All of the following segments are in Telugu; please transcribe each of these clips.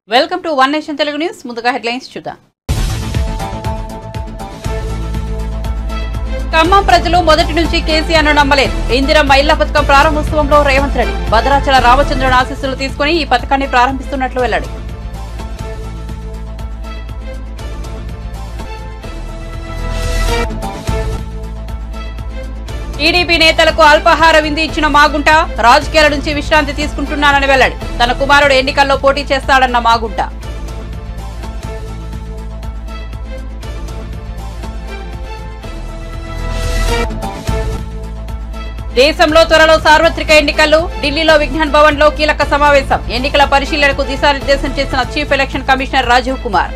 Welcome to one nation Telugu news. ముందుగా హెడ్లైన్స్ చూద్దాం. ఖమ్మం ప్రజలు మొదటి నుంచి కేసీఆర్ను నమ్మలేదు. ఇందిరమ్మ ఇళ్ల పథకం ప్రారంభోత్సవంలో రేవంత్ రెడ్డి భద్రాచల రామచంద్రుని ఆశీస్సులు తీసుకుని ఈ పథకాన్ని ప్రారంభిస్తున్నట్లు వెల్లడి. టీడీపీ నేతలకు అల్పాహార విందు ఇచ్చిన మాగుంట రాజకీయాల నుంచి విశ్రాంతి తీసుకుంటున్నానని వెల్లడి. తన కుమారుడు ఎన్నికల్లో పోటీ చేస్తాడన్న మాగుంట. దేశంలో త్వరలో సార్వత్రిక ఎన్నికలు. ఢిల్లీలో విజ్ఞాన్ భవన్ లో కీలక సమావేశం. ఎన్నికల పరిశీలనకు దిశానిర్దేశం చేసిన chief election commissioner Rajiv Kumar.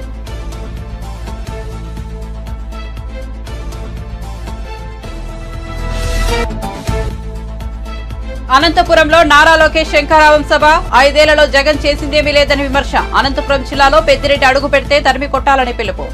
అనంతపురంలో నారా లోకేష్ శంఖారావం సభ. 5 ఏళ్లలో జగన్ చేసిందేమీ లేదని విమర్శ. అనంతపురం జిల్లాలో పెద్దిరెడ్డి అడుగు పెడితే తరిమి కొట్టాలని పిలుపు.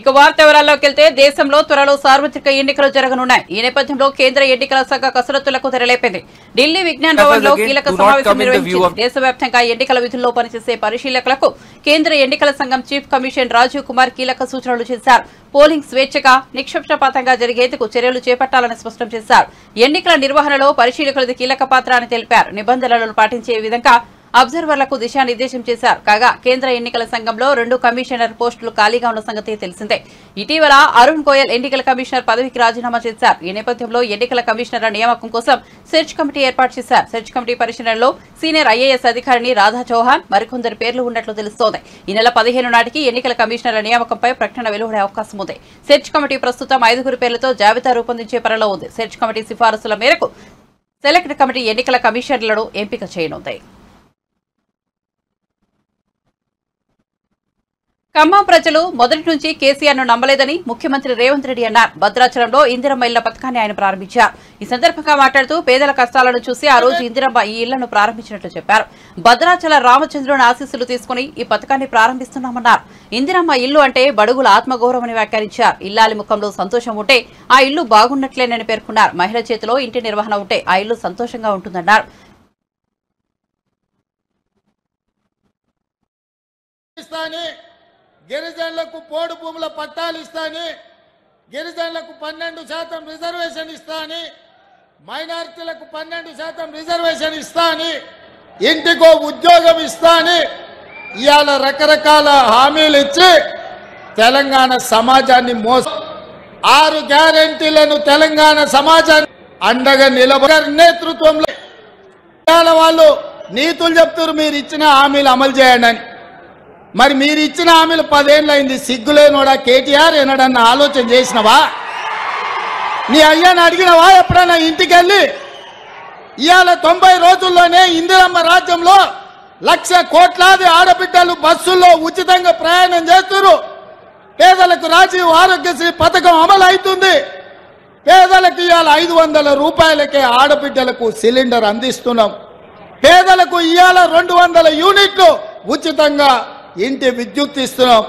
ఇక వార్త వివరాల్లోకి వెళ్తే దేశంలో త్వరలో సార్వత్రిక ఎన్నికలు జరగనున్నాయి. ఈ నేపథ్యంలో కేంద్ర ఎన్నికల శాఖ కసరత్తులకు తెరలేపింది. ఢిల్లీ విజ్ఞాన్ భవన్ లో కీలక సమావేశం నిర్వహించింది. దేశవ్యాప్తంగా ఎన్నికల విధుల్లో పనిచేసే పరిశీలకులకు కేంద్ర ఎన్నికల సంఘం చీఫ్ కమిషనర్ రాజీవ్ కుమార్ కీలక సూచనలు చేశారు. పోలింగ్ స్వేచ్ఛగా నిష్పక్షపాతంగా జరిగేందుకు చర్యలు చేపట్టాలని స్పష్టం చేశారు. ఎన్నికల నిర్వహణలో పరిశీలకులది కీలక పాత్ర అని తెలిపారు. నిబంధనలను పాటించే విధంగా అబ్జర్వర్లకు దిశానిర్దేశం చేశారు. కాగా కేంద్ర ఎన్నికల సంఘంలో 2 కమిషనర్ పోస్టులు ఖాళీగా ఉన్న సంగతి తెలిసిందే. ఇటీవల అరుణ్ గోయల్ ఎన్నికల కమిషనర్ పదవికి రాజీనామా చేశారు. ఈ నేపథ్యంలో ఎన్నికల కమిషనర్ల నియామకం కోసం సెర్చ్ కమిటీ ఏర్పాటు చేశారు. సెర్చ్ కమిటీ పరిశీలనలో సీనియర్ ఐఏఎస్ అధికారిని రాధా చౌహాన్ మరికొందరు పేర్లు ఉన్నట్లు తెలుస్తోంది. ఈ నెల 15 నాటికి ఎన్నికల కమిషనర్ల నియామకంపై ప్రకటన వెలువడే అవకాశం ఉంది. సెర్చ్ కమిటీ ప్రస్తుతం 5 పేర్లతో జాబితా రూపొందించే పనిలో ఉంది. సెర్చ్ కమిటీ సిఫారసుల మేరకు సెలెక్ట్ కమిటీ ఎన్నికల కమిషనర్లను ఎంపిక చేయనుంది. ఖమ్మం ప్రజలు మొదటి నుంచి కేసీఆర్ను నమ్మలేదని ముఖ్యమంత్రి రేవంత్ రెడ్డి అన్నారు. భద్రాచలంలో ఇందిరమ్మ ఇళ్ల పథకాన్ని ఆయన ప్రారంభించారు. ఈ సందర్భంగా మాట్లాడుతూ పేదల కష్టాలను చూసి ఆ రోజు ఇందిరమ్మ ఈ ఇళ్లను ప్రారంభించినట్లు చెప్పారు. భద్రాచల రామచంద్రుని ఆశీస్సులు తీసుకుని ఈ పథకాన్ని ప్రారంభిస్తున్నామన్నారు. ఇందిరమ్మ ఇల్లు అంటే బడుగుల ఆత్మగౌరవమని వ్యాఖ్యానించారు. ఇల్లాలి ముఖంలో సంతోషం ఉంటే ఆ ఇల్లు బాగున్నట్లేనని పేర్కొన్నారు. మహిళ చేతిలో ఇంటి నిర్వహణ ఉంటే ఆ ఇల్లు సంతోషంగా ఉంటుందన్నారు. గిరిజనులకు పోడు భూముల పట్టాలు ఇస్తాని, గిరిజనులకు 12% రిజర్వేషన్ ఇస్తాని, మైనారిటీలకు 12% రిజర్వేషన్ ఇస్తాని, ఇంటికో ఉద్యోగం ఇస్తాని ఇవాళ రకరకాల హామీలు ఇచ్చి తెలంగాణ సమాజాన్ని మోసం 6 గ్యారెంటీలను తెలంగాణ సమాజాన్ని అండగా నిలబడి నేతృత్వంలో ఇవాళ వాళ్ళు నీతులు చెప్తారు మీరు ఇచ్చిన హామీలు అమలు చేయండి అని. మరి మీరు ఇచ్చిన హామీలు 10 ఏళ్ళు అయింది. సిగ్గులేనోడా కేటీఆర్ ఏనాడన్నా ఆలోచన చేసినవా? నీ అయ్యాన్ని అడిగినవా ఎప్పుడన్నా ఇంటికి వెళ్ళి? ఇవాళ 90 రోజుల్లోనే ఇందిరమ్మ రాజ్యంలో 1,00,000 కోట్లాది ఆడబిడ్డలు బస్సుల్లో ఉచితంగా ప్రయాణం చేస్తున్నారు. పేదలకు రాజీవ్ ఆరోగ్యశ్రీ పథకం అమలు అవుతుంది. పేదలకు ఇవాళ 500 రూపాయలకే ఆడబిడ్డలకు సిలిండర్ అందిస్తున్నాం. పేదలకు ఇవాళ 200 యూనిట్లు ఉచితంగా ఇంటి విద్యుత్ ఇస్తున్నాం.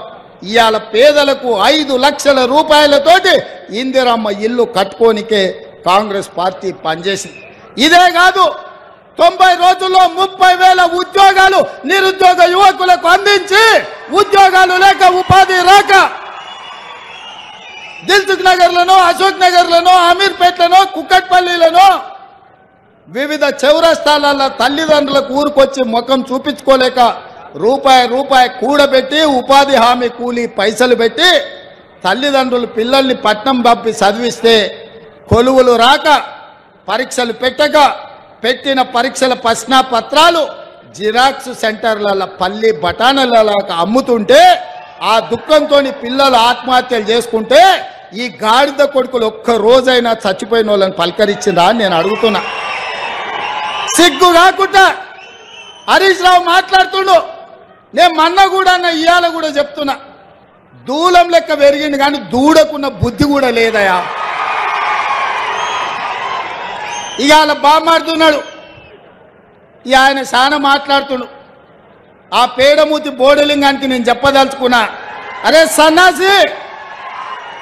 ఇవాళ పేదలకు 5 లక్షల రూపాయలతోటి ఇందిరమ్మ ఇల్లు కట్టుకోనికే కాంగ్రెస్ పార్టీ పనిచేసింది. ఇదే కాదు 90 రోజుల్లో 30,000 ఉద్యోగాలు నిరుద్యోగ యువకులకు అందించి ఉద్యోగాలు లేక ఉపాధి రాక దిల్సుఖ్ నగర్లను, అశోక్ నగర్లను, అమీర్పేట్లను, కుక్కట్పల్లిలను వివిధ చౌరస్తాల తల్లిదండ్రులకు ఊరుకొచ్చి ముఖం చూపించుకోలేక రూపాయి కూడబెట్టి ఉపాధి హామీ కూలీ పైసలు పెట్టి తల్లిదండ్రులు పిల్లల్ని పట్నం పంపి చదివిస్తే కొలువులు రాక పరీక్షలు పెట్టక పెట్టిన పరీక్షల ప్రశ్నాపత్రాలు జిరాక్స్ సెంటర్ల పల్లి బఠానీలలాగా అమ్ముతుంటే ఆ దుఃఖంతో పిల్లలు ఆత్మహత్యలు చేసుకుంటే ఈ గాడిద కొడుకులు ఒక్క రోజైనా చచ్చిపోయిన వాళ్ళని పలకరించిందా అని నేను అడుగుతున్నా. సిగ్గు కాకుండా హరీష్ రావు మాట్లాడుతుండు. నేను మొన్న కూడా ఇవాళ కూడా చెప్తున్నా, దూలం లెక్క పెరిగింది కానీ దూడకున్న బుద్ధి కూడా లేదయా. ఇవాళ బామాడుతున్నాడు. ఆయన చాలా మాట్లాడుతుండు. ఆ పేడమూతి బోడలింగానికి నేను చెప్పదలుచుకున్నా, అరే సన్నాసి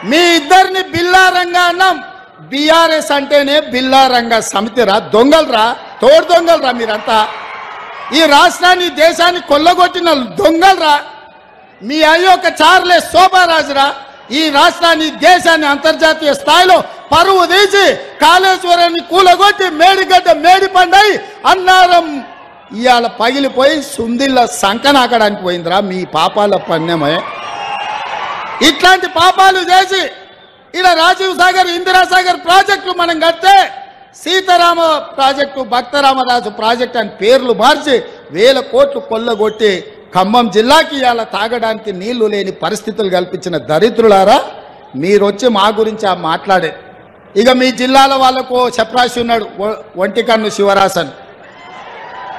మీ ఇద్దరిని బిల్లారంగా అన్నాం, బీఆర్ఎస్ అంటేనే బిల్లారంగ సమితిరా, దొంగలరా, తోడు దొంగలరా మీరంతా. ఈ రాష్ట్రాన్ని దేశాన్ని కొల్లగొట్టిన దొంగలరా. మీ అయ్యొక్క చార్లెస్ శోభారాజురా ఈ రాష్ట్రాన్ని దేశాన్ని అంతర్జాతీయ స్థాయిలో పరువు తీసి కాళేశ్వరాన్ని కూలగొట్టి మేడిగడ్డ మేడిపండై అన్నారం ఇవాళ పగిలిపోయి సుందిల్ల సంకనాకడానికి పోయిందిరా మీ పాపాల పన్నెమే. ఇట్లాంటి పాపాలు చేసి ఇలా రాజీవ్ సాగర్ ఇందిరాసాగర్ ప్రాజెక్టులు మనం కడితే సీతారామ ప్రాజెక్టు భక్తరామదాసు ప్రాజెక్టు అని పేర్లు మార్చి 1000 కోట్లు కొల్లగొట్టి ఖమ్మం జిల్లాకి ఇవాళ తాగడానికి నీళ్లు లేని పరిస్థితులు కల్పించిన దరిద్రులారా మీరొచ్చి మా గురించి మాట్లాడే. ఇక మీ జిల్లాలో వాళ్ళకు చప్రాసి ఉన్నాడు ఒంటికన్ను శివరాసన్.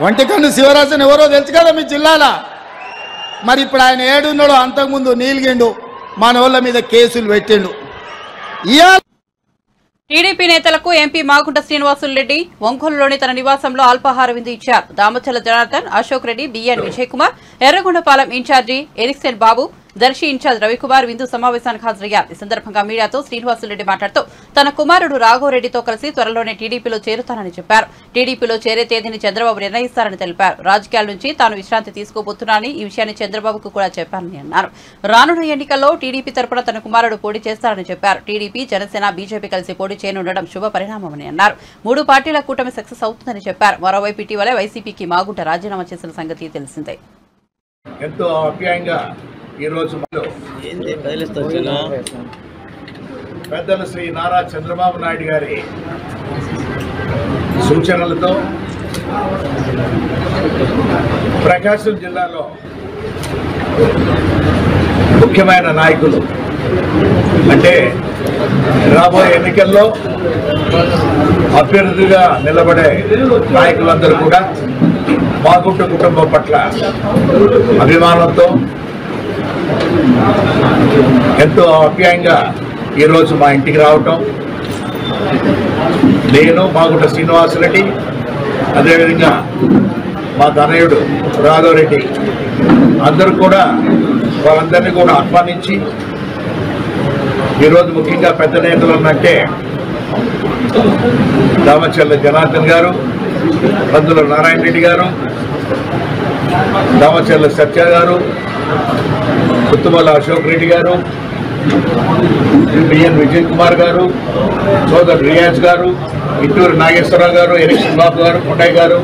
ఒంటికన్ను శివరాసన్ ఎవరో తెలుసు కదా మీ జిల్లాలో. మరి ఇప్పుడు ఆయన ఏడున్నాడు, అంతకుముందు నీలిగిండు, మన వాళ్ళ మీద కేసులు పెట్టిండు. ఇవాళ టీడీపీ నేతలకు ఎంపీ మాగుంట శ్రీనివాసులరెడ్డి ఒంగోలులోని తన నివాసంలో అల్పాహార విందు ఇచ్చారు. దామచల జనార్దన్, అశోక్ రెడ్డి, బిఎన్ విజయ్ కుమార్, ఎర్రగొండపాలెం ఇన్ఛార్జి ఎరిక్సెన్ బాబు, దర్శి ఇన్ఛార్జ్ రవికుమార్ విందు సమావేశానికి హాజరయ్యారు. ఈ సందర్భంగా మీడియాతో శ్రీనివాసులరెడ్డి మాట్లాడుతూ తన కుమారుడు రాఘవరెడ్డితో కలిసి త్వరలోనే టీడీపీలో చేరుతానని చెప్పారు. టీడీపీలో చేరే తేదీని చంద్రబాబు నిర్ణయిస్తారని తెలిపారు. రాజకీయాల నుంచి తాను విశ్రాంతి తీసుకోబోతున్నానని ఈ విషయాన్ని చంద్రబాబుకు కూడా చెప్పారని అన్నారు. రానున్న ఎన్నికల్లో టీడీపీ తరపున తన కుమారుడు పోటీ చేస్తారని చెప్పారు. టీడీపీ, జనసేన, బీజేపీ కలిసి పోటీ చేయనుండడం శుభ పరిణామమని అన్నారు. 3 పార్టీల కూటమి సక్సెస్ అవుతుందని చెప్పారు. మరోవైపు ఇటీవలే వైసీపీకి మాగుంట రాజీనామా చేసిన సంగతి తెలిసిందే. ఎంతో ఆప్యాయంగా ఈరోజు పెద్దలు శ్రీ నారా చంద్రబాబు నాయుడు గారి సూచనలతో ప్రకాశం జిల్లాలో ముఖ్యమైన నాయకులు అంటే రాబోయే ఎన్నికల్లో అభ్యర్థిగా నిలబడే నాయకులందరూ కూడా మాగుంట కుటుంబం పట్ల అభిమానంతో ఎంతో ఆప్యాయంగా ఈరోజు మా ఇంటికి రావటం, నేను మాగుంట శ్రీనివాసరెడ్డి, అదేవిధంగా మా తనయుడు రాఘవరెడ్డి అందరూ కూడా వాళ్ళందరినీ కూడా ఆహ్వానించి ఈరోజు ముఖ్యంగా పెద్ద నేతలు అన్నట్టే దామచర్ల జనార్దన్ గారు, పందుల నారాయణ రెడ్డి గారు, దామచర్ల సత్య గారు, కుత్తుమల అశోక్ రెడ్డి గారు, బిఎన్ విజయ్ కుమార్ గారు, సోదరు రియాజ్ గారు, ఇట్టూరు నాగేశ్వరరావు గారు, ఎరిక్సన్ బాబు గారు, కొండయ్య గారు,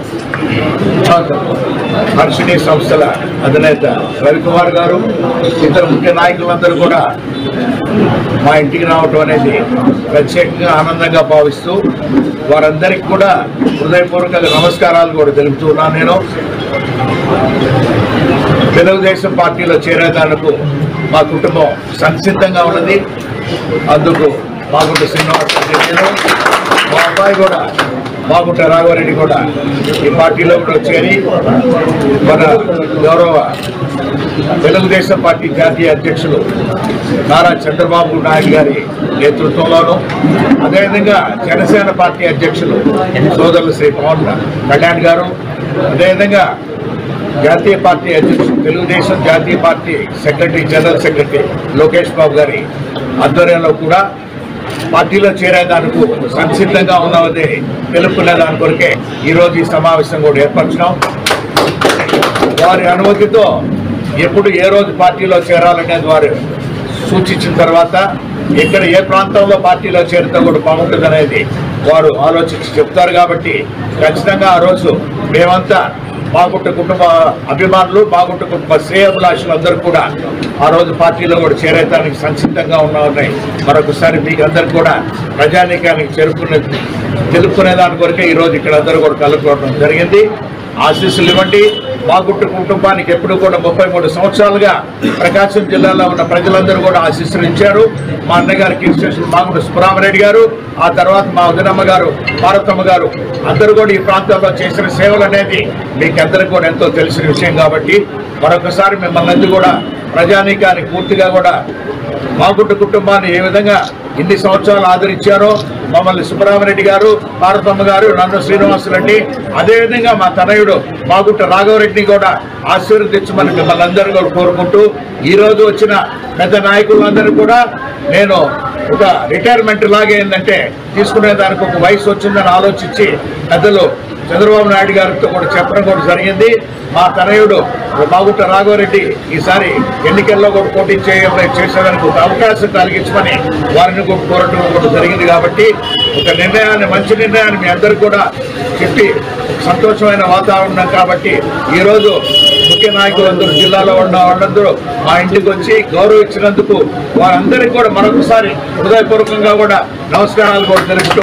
హర్షిణి సంస్థల అధినేత రవికుమార్ గారు, ఇతర ముఖ్య నాయకులందరూ కూడా మా ఇంటికి రావటం అనేది ప్రత్యేకంగా ఆనందంగా భావిస్తూ వారందరికీ కూడా హృదయపూర్వక నమస్కారాలు కూడా తెలుపుతున్నాను. నేను తెలుగుదేశం పార్టీలో చేరేదానికి మా కుటుంబం సంసిద్ధంగా ఉన్నది. అందుకు మాగుంట శ్రీనివాసరెడ్డి, నేను మా అబ్బాయి కూడా మాగుంట రాఘవరెడ్డి కూడా ఈ పార్టీలో కూడా చేరి మన గౌరవ తెలుగుదేశం పార్టీ జాతీయ అధ్యక్షులు నారా చంద్రబాబు నాయుడు గారి నేతృత్వంలోనూ, అదేవిధంగా జనసేన పార్టీ అధ్యక్షులు సోదరులు శ్రీ పవన్ కళ్యాణ్ గారు, అదేవిధంగా జాతీయ పార్టీ అధ్యక్షులు తెలుగుదేశం జాతీయ party secretary, general secretary Lokesh Babu గారి ఆధ్వర్యంలో కూడా పార్టీలో చేరేదానికి సంసిద్ధంగా ఉన్నది తెలుపుకునే దాని కొరకే ఈరోజు ఈ సమావేశం కూడా ఏర్పరచడం. వారి అనుమతితో ఎప్పుడు ఏ రోజు పార్టీలో చేరాలనేది వారు సూచించిన తర్వాత ఎక్కడ ఏ ప్రాంతంలో పార్టీలో చేరితే కూడా బాగుంటుంది అనేది వారు ఆలోచించి చెప్తారు. కాబట్టి ఖచ్చితంగా ఆ రోజు మేమంతా మాగుంట కుటుంబ అభిమానులు, మాగుంట కుటుంబ శ్రేయోభిలాషులు అందరూ కూడా ఆ రోజు పార్టీలో కూడా చేరేదానికి సంసిద్ధంగా ఉన్నాయి. మరొకసారి మీకు అందరు కూడా ప్రజానీకానికి తెలుపుకునే దాని కొరకే ఈరోజు ఇక్కడ అందరూ కూడా కలుపుకోవడం జరిగింది. ఆశీస్సులు ఇవ్వండి. మాగుంట కుటుంబానికి ఎప్పుడు కూడా 33 సంవత్సరాలుగా ప్రకాశం జిల్లాలో ఉన్న ప్రజలందరూ కూడా ఆశీస్సులు ఇచ్చారు. మా అన్నగారు కీర్తిశేషులు మాగుంట సుబ్రహ్మరెడ్డి గారు, ఆ తర్వాత మా వదినమ్మ గారు పార్వతమ్మ గారు అందరూ కూడా ఈ ప్రాంతంలో చేసిన సేవలు అనేది మీకు అందరికీ కూడా ఎంతో తెలిసిన విషయం. కాబట్టి మరొకసారి మిమ్మల్ని కూడా ప్రజానీకానికి పూర్తిగా కూడా మాగుంట కుటుంబాన్ని ఏ విధంగా ఇన్ని సంవత్సరాలు ఆదరించారో మమ్మల్ని సుబ్బరామరెడ్డి గారు, పార్వతమ్మ గారు, నన్ను శ్రీనివాసులరెడ్డి, అదేవిధంగా మా తనయుడు మాగుంట రాఘవరెడ్డిని కూడా ఆశీర్వదించమని మిమ్మల్ని అందరూ కూడా కోరుకుంటూ, ఈరోజు వచ్చిన పెద్ద నాయకులందరూ కూడా నేను ఒక రిటైర్మెంట్ లాగా ఏంటంటే తీసుకునే దానికి ఒక వయసు వచ్చిందని ఆలోచించి పెద్దలు చంద్రబాబు నాయుడు గారితో కూడా చెప్పడం కూడా జరిగింది. మా తనయుడు మాగుంట రాఘవరెడ్డి ఈసారి ఎన్నికల్లో కూడా పోటీ చేసేదానికి ఒక అవకాశం కలిగించమని వారిని కూడా కోరటం కూడా జరిగింది. కాబట్టి ఒక నిర్ణయాన్ని, మంచి నిర్ణయాన్ని మీ అందరికీ కూడా చెప్పి సంతోషమైన వాతావరణం. కాబట్టి ఈరోజు ముఖ్య నాయకులందరూ, జిల్లాలో ఉన్న వాళ్ళందరూ మా ఇంటికి వచ్చి గౌరవించినందుకు వారందరికీ కూడా మరొకసారి హృదయపూర్వకంగా కూడా నమస్కారాలు కూడా తెలుపుతూ,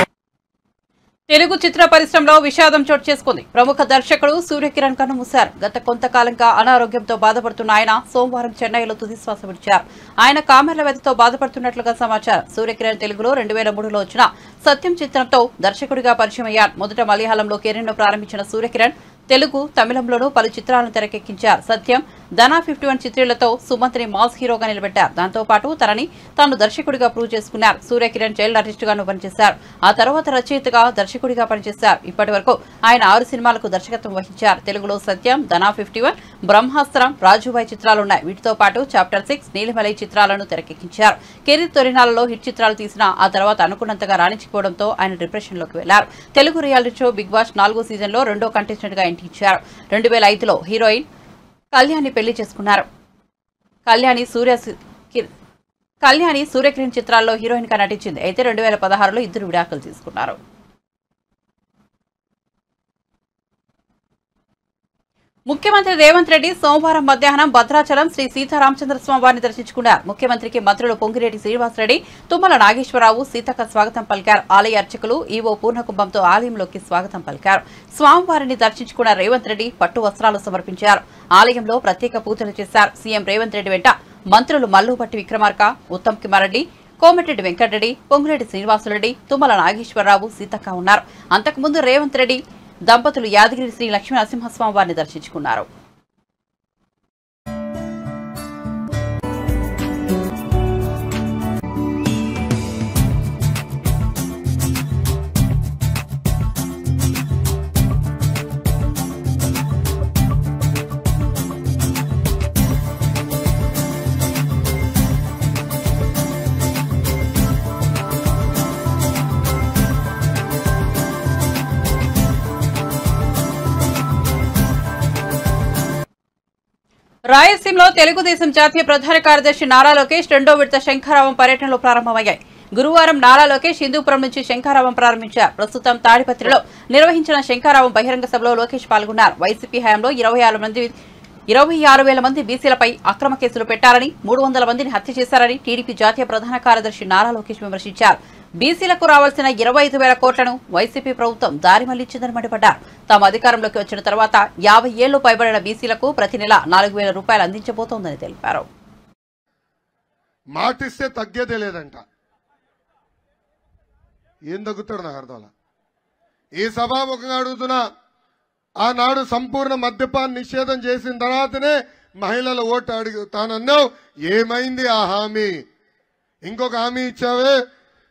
తెలుగు చిత్ర పరిశ్రమలో విషాదం చోటు చేసుకుంది. ప్రముఖ దర్శకుడు సూర్యకిరణ్ కన్నుమూశారు. గత కొంతకాలంగా అనారోగ్యంతో బాధపడుతున్న ఆయన సోమవారం చెన్నైలో తుదిశ్వాస విడిచారు. ఆయన కామెర్ల వ్యాధితో బాధపడుతున్నట్లుగా సమాచారం. సూర్యకిరణ్ తెలుగులో 2003లో వచ్చిన సత్యం చిత్రంతో దర్శకుడిగా పరిచయమయ్యారు. మొదట మలయాళంలో కెరీర్ను ప్రారంభించిన సూర్యకిరణ్ తెలుగు, తమిళంలోనూ పలు చిత్రాలను తెరకెక్కించారు. సత్యం, ధనా 51 చిత్రాలతో సుమంత్ని మాస్ హీరోగా నిలబెట్టారు. దాంతో పాటు తనని తాను దర్శకుడిగా ప్రూవ్ చేసుకున్నారు. సూర్యకిరణ్ చైల్డ్ ఆర్టిస్టుగాను పనిచేశారు. ఆ తర్వాత రచయితగా, దర్శకుడిగా పనిచేశారు. ఇప్పటి వరకు ఆయన 6 సినిమాలకు దర్శకత్వం వహించారు. తెలుగులో సత్యం, ధనా 51, బ్రహ్మాస్త్రం, రాజుబాయ్ చిత్రాలున్నాయి. వీటితో పాటు చాప్టర్ 6, నీలిమలై చిత్రాలను తెరకెక్కించారు. కెరీర్ తొలినాళ్లలో హిట్ చిత్రాలు తీసినా ఆ తర్వాత అనుకున్నంతగా రాణించుకోవడంతో ఆయన డిప్రెషన్లోకి వెళ్లారు. Telugu reality show Bigg Boss 4వ సీజన్లో 2వ కంటెస్టెంట్ గా ఎంట్రీ ఇచ్చారు. 2005లో హీరోయిన్ కళ్యాణి పెళ్లి చేసుకున్నారు. కళ్యాణి సూర్యకిరణ్ చిత్రాల్లో హీరోయిన్ గా నటించింది. అయితే 2016లో ఇద్దరు విడాకులు తీసుకున్నారు. ముఖ్యమంత్రి రేవంత్ రెడ్డి సోమవారం మధ్యాహ్నం భద్రాచలం శ్రీ సీతారామచంద్రస్వామి వారిని దర్శించుకున్నారు. ముఖ్యమంత్రికి మంత్రులు పొంగిరెడ్డి శ్రీనివాసరెడ్డి, తుమ్మల నాగేశ్వరరావు, సీతక్క స్వాగతం పలికారు. ఆలయ అర్చకులు ఈవో పూర్ణకుంభంతో ఆలయంలోకి స్వాగతం పలికారు. స్వామివారిని దర్శించుకున్న రేవంత్ రెడ్డి పట్టు వస్త్రాలు సమర్పించారు. ఆలయంలో ప్రత్యేక పూజలు చేశారు. సీఎం రేవంత్ రెడ్డి వెంట మంత్రులు మల్లుపట్టి విక్రమార్క, ఉత్తమ్ కుమార్ రెడ్డి, కోమటిరెడ్డి వెంకటరెడ్డి, పొంగిరెడ్డి శ్రీనివాసరెడ్డి, తుమ్మల నాగేశ్వరరావు, సీతక్క ఉన్నారు. అంతకుముందు రేవంత్ రెడ్డి దంపతులు యాదగిరి శ్రీ లక్ష్మీ నరసింహస్వామి వారిని దర్శించుకున్నారు. రాయలసీమలో తెలుగుదేశం జాతీయ ప్రధాన కార్యదర్శి నారా లోకేష్ 2వ విడత శంఖారావం పర్యటనలో ప్రారంభమయ్యాయి. గురువారం నారా లోకేష్ హిందూపురం నుంచి శంఖారావం ప్రారంభించారు. ప్రస్తుతం తాడిపత్రిలో నిర్వహించిన శంఖారావం బహిరంగ సభలో లోకేష్ పాల్గొన్నారు. వైసీపీ హయాంలో 26,000 మంది బీసీలపై అక్రమ కేసులు పెట్టారని, 300 మందిని హత్య చేశారని టీడీపీ జాతీయ ప్రధాన కార్యదర్శి నారా లోకేష్ విమర్శించారు. బీసీలకు రావాల్సిన 25,000 కోట్లను వైసీపీ ప్రభుత్వం దారి మళ్లించిందని మండిపడ్డారు. తాము అధికారంలోకి వచ్చిన తర్వాత 50 ఏళ్లు పైబడిన బీసీలకు ప్రతి నెల 4,000 రూపాయలు అందించబోతోందని తెలిపారు. మాటిస్తే తగ్గేదే లేదంట. ఏం తగ్గుతాడు నాకు అర్థం. ఈ సభాముఖంగా అడుగుతున్నా, ఆనాడు సంపూర్ణ మద్యపాన్ నిషేధం చేసిన తర్వాతనే మహిళల ఓటు అడుగుతానన్నావు. ఏమైంది ఆ హామీ? ఇంకొక హామీ ఇచ్చావే,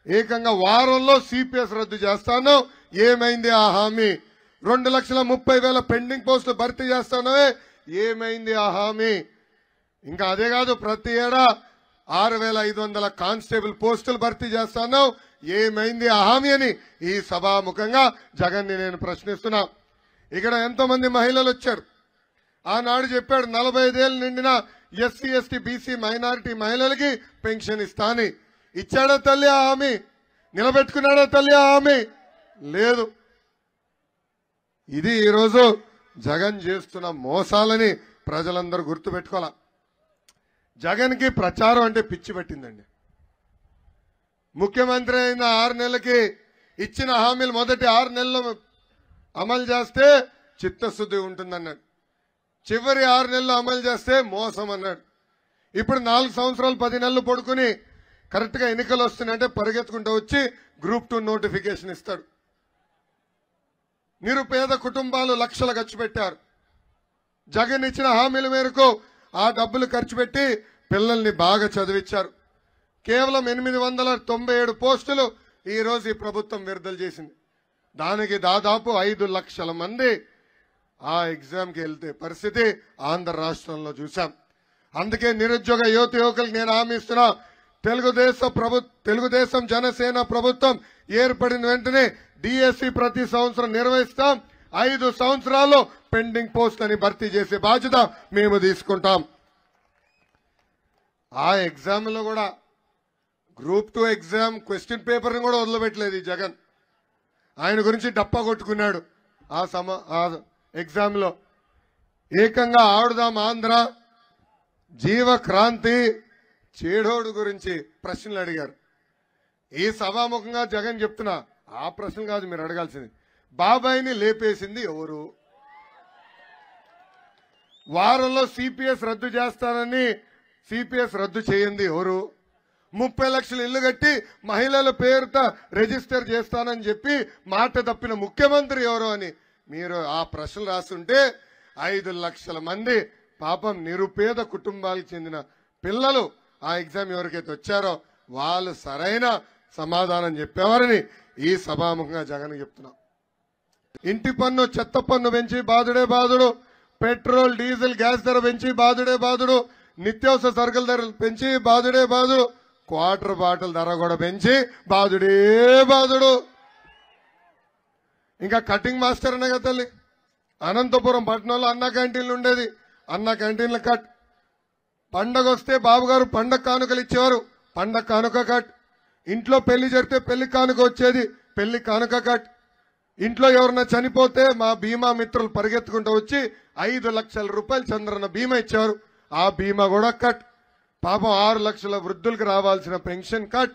ఏకంగా వారంలో సిపిఎస్ రద్దు చేస్తాను. ఏమైంది ఆ హామీ? 2,30,000 పెండింగ్ పోస్టులు భర్తీ చేస్తానవే, ఏమైంది ఆ హామీ? ఇంకా అదే కాదు, ప్రతి ఏడా 6,500 కానిస్టేబుల్ పోస్టులు భర్తీ చేస్తాను. ఏమైంది ఆ హామీ అని ఈ సభాముఖంగా జగన్ని నేను ప్రశ్నిస్తున్నా. ఇక్కడ ఎంతోమంది మహిళలు వచ్చారు. ఆనాడు చెప్పాడు 45 ఏళ్ళు నిండిన ఎస్సీ, ఎస్టీ, బీసీ, మైనారిటీ మహిళలకి పెన్షన్ ఇస్తాని. ఇచ్చాడా తల్లి ఆ హామీ? నిలబెట్టుకున్నాడా తల్లి ఆ హామీ? లేదు. ఇది ఈరోజు జగన్ చేస్తున్న మోసాలని ప్రజలందరూ గుర్తుపెట్టుకోవాలా. జగన్కి ప్రచారం అంటే పిచ్చి పట్టిందండి. ముఖ్యమంత్రి అయిన 6 నెలలకి ఇచ్చిన హామీలు మొదటి 6 నెలలు అమలు చేస్తే చిత్తశుద్ధి ఉంటుందన్నాడు. చివరి 6 నెలలు అమలు చేస్తే మోసం అన్నాడు. ఇప్పుడు 4 సంవత్సరాలు 10 నెలలు పడుకుని కరెక్ట్గా ఎన్నికలు వస్తున్నాయంటే పరిగెత్తుకుంటూ వచ్చి గ్రూప్ 2 నోటిఫికేషన్ ఇస్తాడు. నిరుపేద కుటుంబాలు లక్షలు ఖర్చు పెట్టారు. జగన్ ఇచ్చిన హామీల మేరకు ఆ డబ్బులు ఖర్చు పెట్టి పిల్లల్ని బాగా చదివించారు. కేవలం 897 పోస్టులు ఈ రోజు ఈ ప్రభుత్వం విడుదల చేసింది. దానికి దాదాపు 5 లక్షల మంది ఆ ఎగ్జామ్కి వెళ్తే పరిస్థితి ఆంధ్ర రాష్ట్రంలో చూసాం. అందుకే నిరుద్యోగ యువకులకు నేను హామీ ఇస్తున్నా, తెలుగుదేశం జనసేన ప్రభుత్వం ఏర్పడిన వెంటనే డిఎస్సి ప్రతి సంవత్సరం నిర్వహిస్తాం. 5 సంవత్సరాల్లో పెండింగ్ పోస్టులని భర్తీ చేసే బాధ్యత మేము తీసుకుంటాం. ఆ ఎగ్జామ్లో కూడా గ్రూప్ 2 ఎగ్జామ్ క్వశ్చన్ పేపర్ని కూడా వదిలిపెట్టలేదు ఈ జగన్. ఆయన గురించి డప్పా కొట్టుకున్నాడు. ఆ ఎగ్జామ్లో ఏకంగా ఆడుదాం ఆంధ్ర, జీవక్రాంతి, చేడోడు గురించి ప్రశ్నలు అడిగారు. ఈ సభాముఖంగా జగన్ చెప్తున్నా, ఆ ప్రశ్నలు కాదు మీరు అడగాల్సింది. బాబాయిని లేపేసింది ఎవరు? వారంలో సిపిఎస్ రద్దు చేస్తానని సిపిఎస్ రద్దు చేయండి ఎవరు? 30 లక్షల ఇల్లు కట్టి మహిళల పేరుతో రిజిస్టర్ చేస్తానని చెప్పి మాట తప్పిన ముఖ్యమంత్రి ఎవరు అని మీరు ఆ ప్రశ్నలు రాస్తుంటే 5 లక్షల మంది పాపం నిరుపేద కుటుంబాలకు చెందిన పిల్లలు ఆ ఎగ్జామ్ ఎవరికైతే వచ్చారో వాళ్ళు సరైన సమాధానం చెప్పేవారని ఈ సభాముఖంగా జగన్ చెప్తున్నాం. ఇంటి పన్ను చెత్త పన్ను పెంచి బాధుడే బాధుడు, పెట్రోల్ డీజిల్ గ్యాస్ ధర పెంచి బాధుడే బాధుడు, నిత్యావసర సరుకుల ధరలు పెంచి బాధుడే బాధుడు, క్వార్టర్ బాటిల్ ధర కూడా పెంచి బాధుడే బాధుడు. ఇంకా కటింగ్ మాస్టర్ అనే కదా తల్లి, అనంతపురం పట్టణంలో అన్న క్యాంటీన్లు ఉండేది. అన్న క్యాంటీన్ల కట్. పండగ వస్తే బాబుగారు పండగ కానుకలు ఇచ్చేవారు, పండగ కానుక కట్. ఇంట్లో పెళ్లి జరిగితే పెళ్లి కానుక వచ్చేది, పెళ్లి కానుక కట్. ఇంట్లో ఎవరన్నా చనిపోతే మా బీమా మిత్రులు పరిగెత్తుకుంటూ వచ్చి 5 లక్షల రూపాయలు చంద్రన్న బీమా ఇచ్చారు, ఆ బీమా కూడా కట్. పాపం 6 లక్షల వృద్ధులకు రావాల్సిన పెన్షన్ కట్.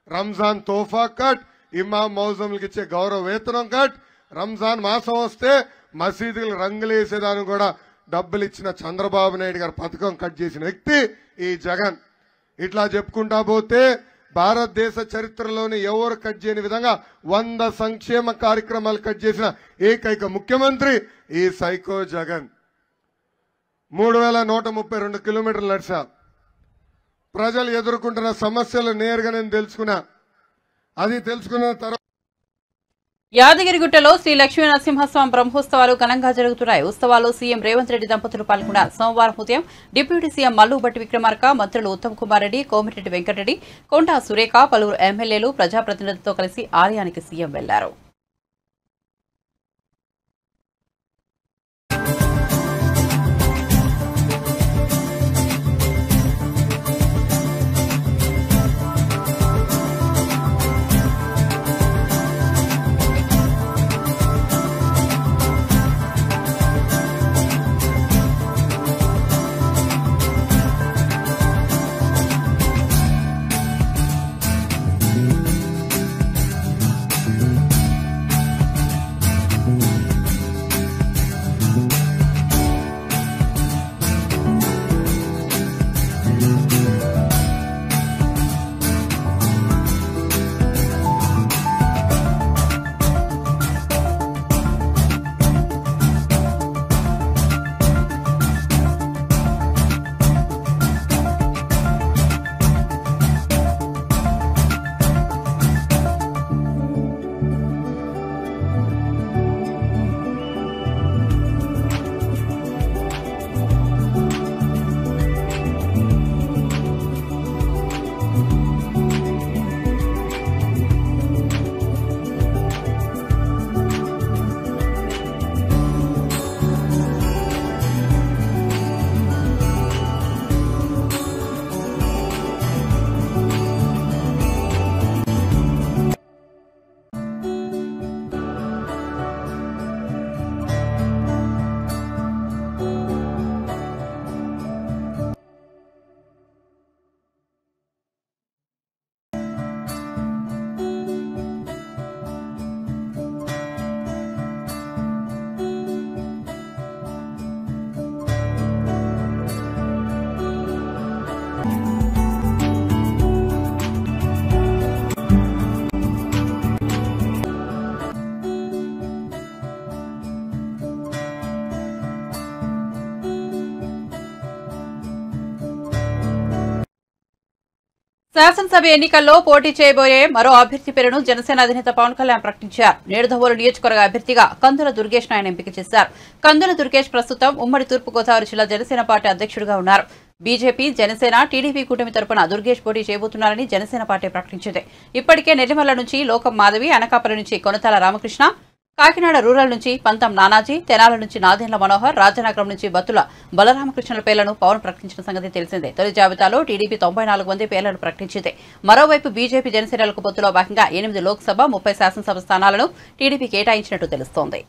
రంజాన్ తోఫా కట్. ఇమాం మౌజంలకు ఇచ్చే గౌరవ వేతనం కట్. రంజాన్ మాసం వస్తే మసీదులు రంగులేసేదానికి కూడా డబ్బులు ఇచ్చిన చంద్రబాబు నాయుడు గారు పథకం కట్ చేసిన వ్యక్తి ఈ జగన్. ఇట్లా చెప్పుకుంటా పోతే భారతదేశ చరిత్రలోని ఎవరు కట్ చేయని విధంగా 100 సంక్షేమ కార్యక్రమాలు కట్ చేసిన ఏకైక ముఖ్యమంత్రి ఈ సైకో జగన్. 3132 కిలోమీటర్లు నడిచా. ప్రజలు ఎదుర్కొంటున్న సమస్యలు నేరుగా నేను తెలుసుకున్నా. అది తెలుసుకున్న తర్వాత యాదగిరిగుట్టలో శ్రీ లక్ష్మీ నరసింహస్వామి బ్రహ్మోత్సవాలు ఘనంగా జరుగుతున్నాయి. ఉత్సవాల్లో సీఎం రేవంత్ రెడ్డి దంపతులు పాల్గొన్నారు. సోమవారం ఉదయం డిప్యూటీ సీఎం మల్లు భట్టి విక్రమార్క, మంత్రులు ఉత్తమ్ కుమార్ రెడ్డి, కోమిరెడ్డి వెంకటరెడ్డి, కొండా సురేఖ, పలువురు ఎమ్మెల్యేలు, ప్రజాప్రతినిధులతో కలిసి ఆలయానికి సీఎం వెళ్లారు. శాసనసభ ఎన్నికల్లో పోటీ చేయబోయే మరో అభ్యర్థి పేరును జనసేన అధినేత పవన్ కళ్యాణ్ ప్రకటించారు. నిడదవోలు నియోజకవర్గ అభ్యర్థిగా కందుల దుర్గేష్ ఆయన ఎంపిక చేశారు. కందుల దుర్గేష్ ప్రస్తుతం ఉమ్మడి తూర్పుగోదావరి జిల్లా జనసేన పార్టీ అధ్యక్షుడిగా ఉన్నారు. బీజేపీ, జనసేన, టీడీపీ కూటమి తరపున దుర్గేష్ పోటీ చేయబోతున్నారని జనసేన పార్టీ ప్రకటించింది. ఇప్పటికే నెల్లిమల్ల నుంచి లోకం మాధవి, అనకాపల్లి నుంచి కొనతాల రామకృష్ణ, కాకినాడ రూరల్ నుంచి పంతం నానాజీ, తెనాల నుంచి నాదెండ్ల మనోహర్, రాజనగరం నుంచి బత్తుల బలరామకృష్ణుల పేర్లను పవన్ ప్రకటించిన సంగతి తెలిసిందే. తొలి జాబితాలో టీడీపీ 94 మంది పేర్లను ప్రకటించింది. మరోవైపు బీజేపీ, జనసేనలకు పొత్తులో భాగంగా 8 లోక్సభ, 30 శాసనసభ స్థానాలను టీడీపీ కేటాయించినట్టు తెలుస్తోంది.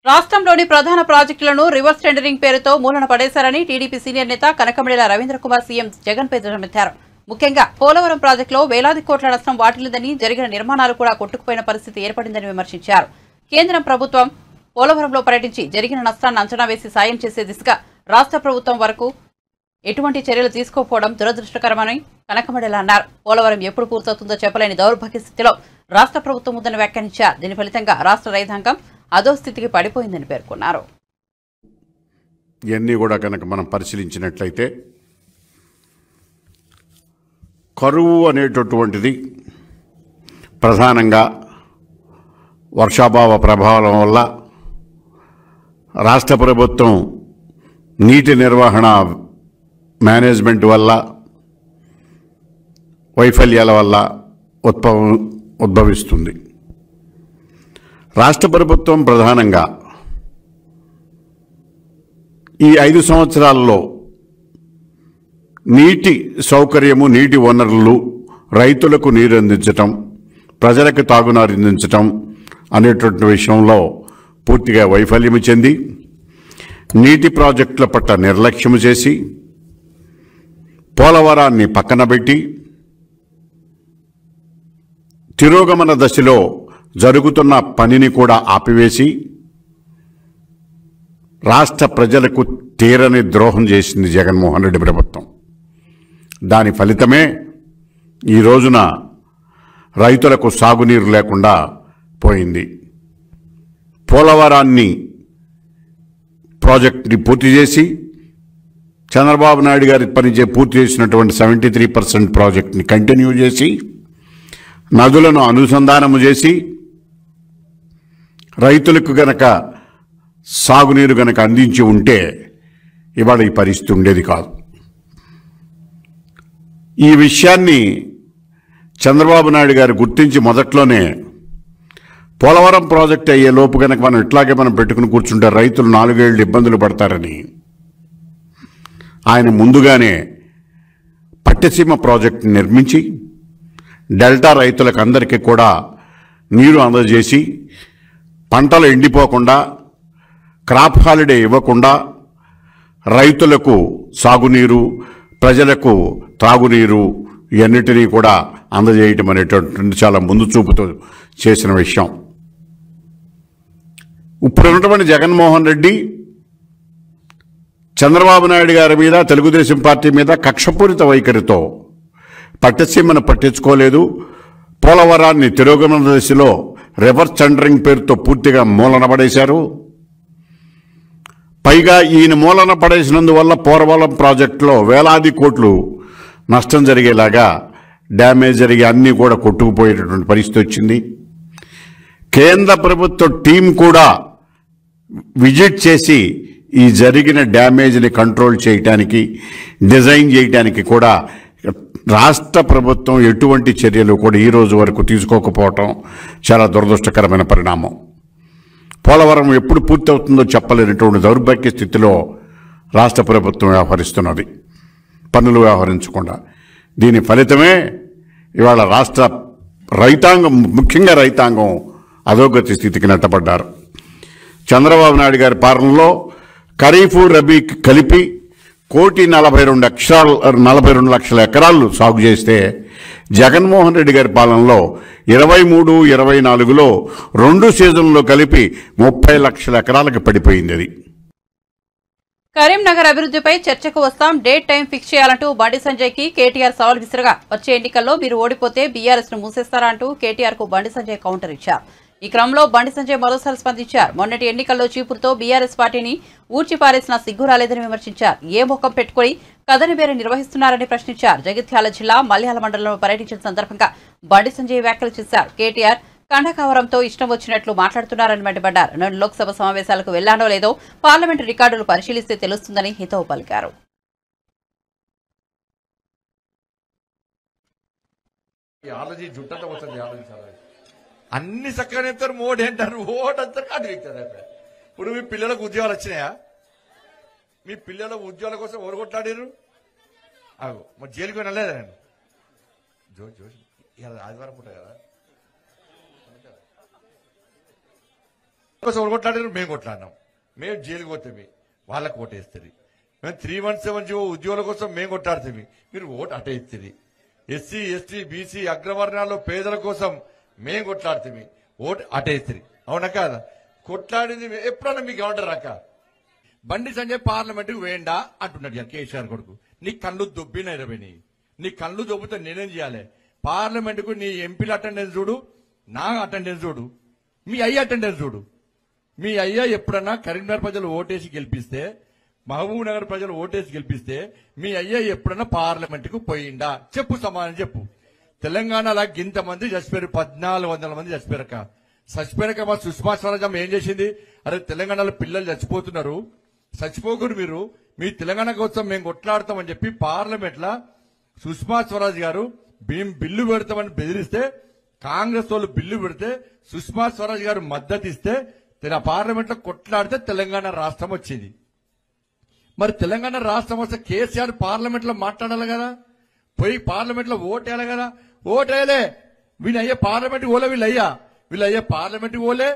రాష్ట్రంలోని ప్రధాన ప్రాజెక్టులను రివర్స్ టెండరింగ్ పేరుతో మూలన పడేశారని టీడీపీ సీనియర్ నేత కనకమేడల రవీంద్ర కుమార్ సీఎం జగన్పై ధ్వజమెత్తారు. ముఖ్యంగా పోలవరం ప్రాజెక్టులో వేలాది కోట్ల నష్టం వాటిల్లిందని, జరిగిన నిర్మాణాలు కూడా కొట్టుకుపోయిన పరిస్థితి ఏర్పడిందని విమర్శించారు. కేంద్రం ప్రభుత్వం పోలవరంలో పర్యటించి జరిగిన నష్టాన్ని అంచనా వేసి సాయం చేసే దిశగా రాష్ట్ర ప్రభుత్వం వరకు ఎటువంటి చర్యలు తీసుకోకపోవడం దురదృష్టకరమని కనకమేడల అన్నారు. పోలవరం ఎప్పుడు పూర్తవుతుందో చెప్పలేని దౌర్భాగ్య స్థితిలో రాష్ట్ర ప్రభుత్వం ఉందని వ్యాఖ్యానించారు. దీని ఫలితంగా రాష్ట్ర రైతాంగం అదో స్థితికి పడిపోయిందని పేర్కొన్నారు. ఇవన్నీ కూడా కనుక మనం పరిశీలించినట్లయితే కరువు అనేటటువంటిది ప్రధానంగా వర్షాభావ ప్రభావం వల్ల రాష్ట్ర ప్రభుత్వం నీటి నిర్వహణ మేనేజ్మెంట్ వల్ల వైఫల్యాల వల్ల ఉద్భవిస్తుంది. రాష్ట్ర ప్రభుత్వం ప్రధానంగా ఈ 5 సంవత్సరాల్లో నీటి సౌకర్యము, నీటి వనరులు, రైతులకు నీరు అందించటం, ప్రజలకు తాగునీరు అందించటం అనేటువంటి విషయంలో పూర్తిగా వైఫల్యము చెంది నీటి ప్రాజెక్టుల పట్ల నిర్లక్ష్యము చేసి పోలవరాన్ని పక్కన పెట్టి తిరోగమన దశలో జరుగుతున్న పనిని కూడా ఆపివేసి రాష్ట్ర ప్రజలకు తీరని ద్రోహం చేసింది జగన్మోహన్ రెడ్డి ప్రభుత్వం. దాని ఫలితమే ఈ రోజున రైతులకు సాగునీరు లేకుండా పోయింది. పోలవరాన్ని ప్రాజెక్టుని పూర్తి చేసి చంద్రబాబు నాయుడు గారి పూర్తి చేసినటువంటి 73% ప్రాజెక్టుని కంటిన్యూ చేసి నదులను అనుసంధానము చేసి రైతులకు గనక సాగునీరు గనక అందించి ఉంటే ఇవాళ ఈ పరిస్థితి ఉండేది కాదు. ఈ విషయాన్ని చంద్రబాబు నాయుడు గారు గుర్తించి మొదట్లోనే పోలవరం ప్రాజెక్ట్ అయ్యే లోపు కనుక మనం ఇట్లాగే పెట్టుకుని కూర్చుంటే రైతులు 4 ఏళ్ళు ఇబ్బందులు పడతారని ఆయన ముందుగానే పట్టిసీమ ప్రాజెక్టుని నిర్మించి డెల్టా రైతులకు అందరికీ కూడా నీరు అందజేసి పంటలు ఎండిపోకుండా, క్రాప్ హాలిడే ఇవ్వకుండా రైతులకు సాగునీరు, ప్రజలకు త్రాగునీరు ఇవన్నిటినీ కూడా అందజేయటం అనేటువంటి చాలా ముందు చూపుతో చేసిన విషయం. ఇప్పుడున్నటువంటి జగన్మోహన్ రెడ్డి చంద్రబాబు నాయుడు గారి మీద, తెలుగుదేశం పార్టీ మీద కక్షపూరిత వైఖరితో పట్టిసీమను పట్టించుకోలేదు. పోలవరాన్ని తిరోగమన దశలో రివర్స్ టెండరింగ్ పేరుతో పూర్తిగా మూలన పడేశారు. పైగా ఈయన మూలన పడేసినందువల్ల పోలవరం ప్రాజెక్టులో వేలాది కోట్లు నష్టం జరిగేలాగా డ్యామేజ్ జరిగి అన్నీ కూడా కొట్టుకుపోయేటటువంటి పరిస్థితి వచ్చింది. కేంద్ర ప్రభుత్వ టీం కూడా విజిట్ చేసి ఈ జరిగిన డ్యామేజ్ని కంట్రోల్ చేయటానికి, డిజైన్ చేయటానికి కూడా రాష్ట్ర ప్రభుత్వం ఎటువంటి చర్యలు కూడా ఈ రోజు వరకు తీసుకోకపోవటం చాలా దురదృష్టకరమైన పరిణామం. పోలవరం ఎప్పుడు పూర్తవుతుందో చెప్పలేనటువంటి దౌర్భాగ్య స్థితిలో రాష్ట్ర ప్రభుత్వం వ్యవహరిస్తున్నది, పన్నులు వ్యవహరించకుండా. దీని ఫలితమే ఇవాళ రాష్ట్ర రైతాంగం, ముఖ్యంగా రైతాంగం అధోగతి స్థితికి నెట్టబడ్డారు. చంద్రబాబు నాయుడు గారి పాలనలో ఖరీఫ్, రబీ కలిపి 1,42 లక్షల ఎకరాలు సాగు చేస్తే జగన్మోహన్ రెడ్డి గారి పాలనలో 23, 24లో 2 సీజన్లో కలిపి 30 లక్షల ఎకరాలకు పడిపోయింది. అది కరీంనగర్ అభివృద్ధిపై చర్చకు వస్తాం, డేట్ టైం ఫిక్స్ చేయాలంటూ బండి సంజయ్కి కేటీఆర్ సవాల్ విసిరగా, వచ్చే ఎన్నికల్లో మీరు ఓడిపోతే బీఆర్ఎస్ ను మూసేస్తారా అంటూ కేటీఆర్ కు బండి సంజయ్ కౌంటర్ ఇచ్చారు. ఈ క్రమంలో బండి సంజయ్ మరోసారి స్పందించారు. మొన్నటి ఎన్నికల్లో చీపురుతో బీఆర్ఎస్ పార్టీని ఊడ్చిపారేసిన సిగ్గు రాలేదని విమర్శించారు. ఏ ముఖం పెట్టుకుని కథని వేరే నిర్వహిస్తున్నారని ప్రశ్నించారు. జగిత్యాల జిల్లా మల్యాల మండలంలో పర్యటించిన సందర్భంగా బండి సంజయ్ వ్యాఖ్యలు చేశారు. కేటీఆర్ కండకావరంతో ఇష్టం వచ్చినట్లు మాట్లాడుతున్నారని మండిపడ్డారు. నేను లోక్సభ సమావేశాలకు వెళ్లానో లేదో పార్లమెంటు రికార్డులు పరిశీలిస్తే తెలుస్తుందని హితవు పలికారు. అన్ని చక్కగా చెప్తారు, మోడీ అంటారు, ఓటు అంటారు, కాదు వీక్తారు. ఇప్పుడు మీ పిల్లలకు ఉద్యోగాలు వచ్చినాయా? మీ పిల్లల ఉద్యోగాల కోసం ఎవరు కొట్లాడారు? మరి జైలుకి వెళ్ళలేదా? నేను ఆదివారం పుట్ట కదా కోసం ఎవరు కొట్లాడారు? మేము కొట్లాడినాం. మేము జైలుకి పోతామి, వాళ్ళకి ఓటేస్తుంది. మేము 317 ఉద్యోగాల కోసం మేము కొట్లాడుతామి, మీరు ఓటు అటే ఇస్తుంది. ఎస్సీ ఎస్టీ బీసీ అగ్రవర్ణాల్లో పేదల కోసం మేము కొట్లాడుతామి, ఓటు అటేస్తుంది. అవునా కాదా? కొట్లాడింది ఎప్పుడన్నా మీకు ఏమంటారు అక్క? బండి సంజయ్ పార్లమెంటుకు వేయండా అంటున్నాడు కేసీఆర్ కొడుకు. నీ కళ్ళు దొబ్బిన ఇరవై, నీ కళ్ళు దొబ్బితే నేనేం చేయాలి? పార్లమెంటుకు నీ ఎంపీల అటెండెన్స్ చూడు, నా అటెండెన్స్ చూడు, మీ అయ్య అటెండెన్స్ చూడు. మీ అయ్య ఎప్పుడన్నా కరీంనగర్ ప్రజలు ఓటేసి గెలిపిస్తే, మహబూబ్ నగర్ ప్రజలు ఓటేసి గెలిపిస్తే మీ అయ్య ఎప్పుడన్నా పార్లమెంటుకు పోయిండా? చెప్పు, సమాధానం చెప్పు. తెలంగాణలో ఇంతమంది చచ్చిపోయారు, 1400 మంది చచ్చిపోయారక. చచ్చిపోయాక మా సుష్మా స్వరాజ్ ఏం చేసింది? అరే తెలంగాణలో పిల్లలు చచ్చిపోతున్నారు, చచ్చిపోకూరు మీరు, మీ తెలంగాణ కోసం మేము కొట్లాడతామని చెప్పి పార్లమెంట్ లా సుష్మా స్వరాజ్ గారు బిల్లు పెడతామని బెదిరిస్తే, కాంగ్రెస్ వాళ్ళు బిల్లు పెడితే సుష్మా స్వరాజ్ గారు మద్దతు ఇస్తే పార్లమెంట్ లో కొట్లాడితే తెలంగాణ రాష్ట్రం వచ్చింది. మరి తెలంగాణ రాష్ట్రం వస్తే కేసీఆర్ పార్లమెంట్ లో మాట్లాడాలి కదా, పోయి పార్లమెంట్ లో ఓటేయాలి కదా. ఓటేయలే, వీళ్ళయ్యే పార్లమెంట్ ఓలే, వీళ్ళయ్యే పార్లమెంట్ ఓలే,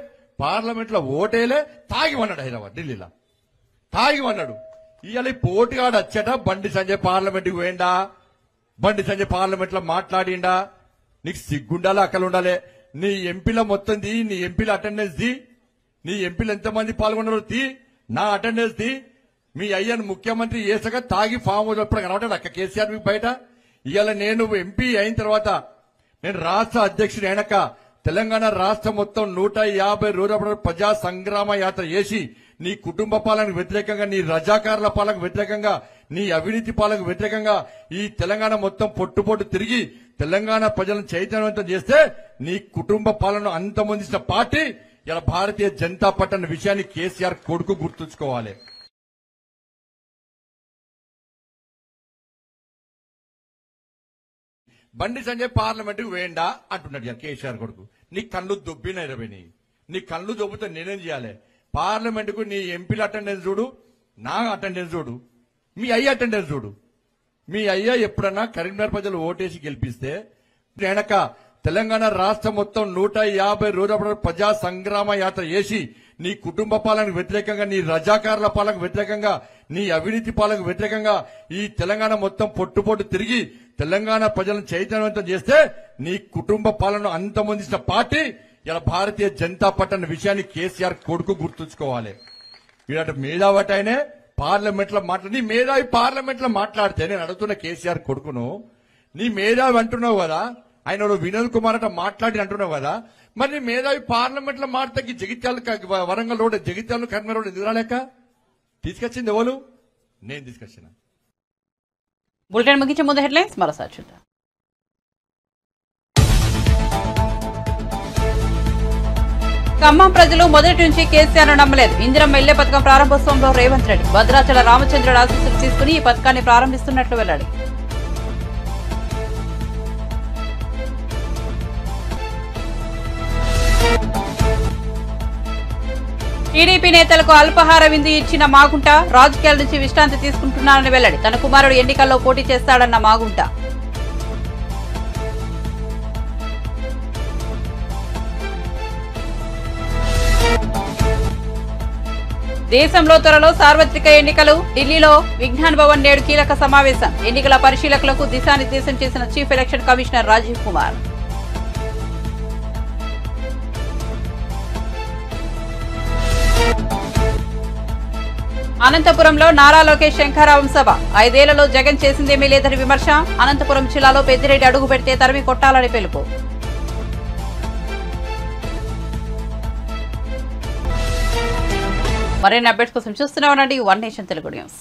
పార్లమెంట్ లో ఓటేయలే, తాగి ఉన్నాడు హైదరాబాద్ ఢిల్లీలో, తాగి ఉన్నాడు. ఇవాళ పోటీగాడు వచ్చాట బండి సంజయ్ పార్లమెంట్ కు పోయిండా? బండి సంజయ్ పార్లమెంట్ లో మాట్లాడిండా? నీకు సిగ్గుండాలి, అక్కలు ఉండాలి. నీ ఎంపీల మొత్తం ది, నీ ఎంపీల అటెండెన్స్ ది, నీ ఎంపీలు ఎంతమంది పాల్గొన్నారో తీ, నా అటెండెన్స్ ది. మీ అయ్యను ముఖ్యమంత్రి చేసాక తాగి ఫామ్ హౌస్ ఎప్పుడు కనబడ్డాడు అక్క కేసీఆర్ మీకు బయట? ఇవాళ నేను ఎంపీ అయిన తర్వాత, నేను రాష్ట్ర అధ్యక్షుడు అయినాక తెలంగాణ రాష్ట్రం మొత్తం 150 రోజుల ప్రజా సంగ్రామ యాత్ర చేసి నీ కుటుంబ పాలనకు వ్యతిరేకంగా, నీ రజాకారుల పాలనకు వ్యతిరేకంగా, నీ అవినీతి పాలనకు వ్యతిరేకంగా ఈ తెలంగాణ మొత్తం పొట్టు తిరిగి తెలంగాణ ప్రజలను చైతన్యవంతం చేస్తే నీ కుటుంబ పాలన అంతమొందించిన పార్టీ ఇలా భారతీయ జనతా పార్టీ అన్న విషయాన్ని కేసీఆర్ కొడుకు గుర్తుంచుకోవాలి. బండి సంజయ్ పార్లమెంటుకు వేయండా అంటున్నాడు కేసీఆర్ కొడుకు. నీ కళ్ళు దొబ్బిన ఇరవై, నీ కళ్ళు దొబ్బితే నేనేం చేయాలి? పార్లమెంటుకు నీ ఎంపీల అటెండెన్స్ చూడు, నా అటెండెన్స్ చూడు, మీ అయ్య అటెండెన్స్ చూడు. మీ అయ్య ఎప్పుడన్నా కరీంనగర్ ప్రజలు ఓటేసి గెలిపిస్తే వెనక తెలంగాణ రాష్ట్రం మొత్తం 150 రోజుల ప్రజా సంగ్రామ యాత్ర చేసి నీ కుటుంబ పాలనకు వ్యతిరేకంగా, నీ రజాకారుల పాలనకు వ్యతిరేకంగా, నీ అవినీతి పాలనకు వ్యతిరేకంగా ఈ తెలంగాణ మొత్తం పొట్టు తిరిగి తెలంగాణ ప్రజలను చైతన్యవంతం చేస్తే నీ కుటుంబ పాలన అంతమొందించిన పార్టీ ఇలా భారతీయ జనతా పార్టీ అన్న విషయాన్ని కేసీఆర్ కొడుకు గుర్తుంచుకోవాలి. వీళ్ళ మేధావటైనే పార్లమెంట్ లో మాట్లాడి, నీ మేధావి పార్లమెంట్ లో మాట్లాడితే నేను అడుగుతున్న కేసీఆర్ కొడుకును, నీ మేధావి అంటున్నావు కదా, ఆయన వినోద్ కుమార్ అట మాట్లాడి అంటున్నావు కదా, మరి నీ మేధావి పార్లమెంట్ లో మాట్లాడి జగిత్యాల వరంగల్ రోడ్, జగిత్యాల కర్మ రోడ్ ఎందుకు రాలేక? తీసుకొచ్చింది ఎవరు? నేను తీసుకొచ్చిన. బులెటిన్ ముగించే ముందు హెడ్లైన్స్ మరోసారి చూద్దాం. ఖమ్మం ప్రజలు మొదటి నుంచి కేసీఆర్ నమ్మలేదు. ఇందిరమ్మ ఇళ్ల పథకం ప్రారంభోత్సవంలో రేవంత్ రెడ్డి భద్రాచల రామచంద్రుడు ఆశీస్సులు తీసుకుని ఈ పథకాన్ని ప్రారంభిస్తున్నట్లు వెల్లడి. టీడీపీ నేతలకు అల్పాహార విందు ఇచ్చిన మాగుంట రాజకీయాల నుంచి విశ్రాంతి తీసుకుంటున్నారని వెల్లడి. తన కుమారుడు ఎన్నికల్లో పోటీ చేస్తాడన్న మాగుంట. దేశంలో త్వరలో సార్వత్రిక ఎన్నికలు. ఢిల్లీలో విజ్ఞాన్ భవన్ నేడు కీలక సమావేశం. ఎన్నికల పరిశీలకులకు దిశానిర్దేశం చేసిన chief election commissioner Rajiv Kumar. అనంతపురంలో నారా లోకేష్ శంఖారావం సభ. 5 ఏళ్లలో జగన్ చేసిందేమీ లేదని విమర్శ. అనంతపురం జిల్లాలో పెద్దిరెడ్డి అడుగు పెడితే తరిమి కొట్టాలని పిలుపు. మరిన్ని అప్డేట్స్ కోసం చూస్తూనే ఉండండి వన్ నేషన్ తెలుగు న్యూస్.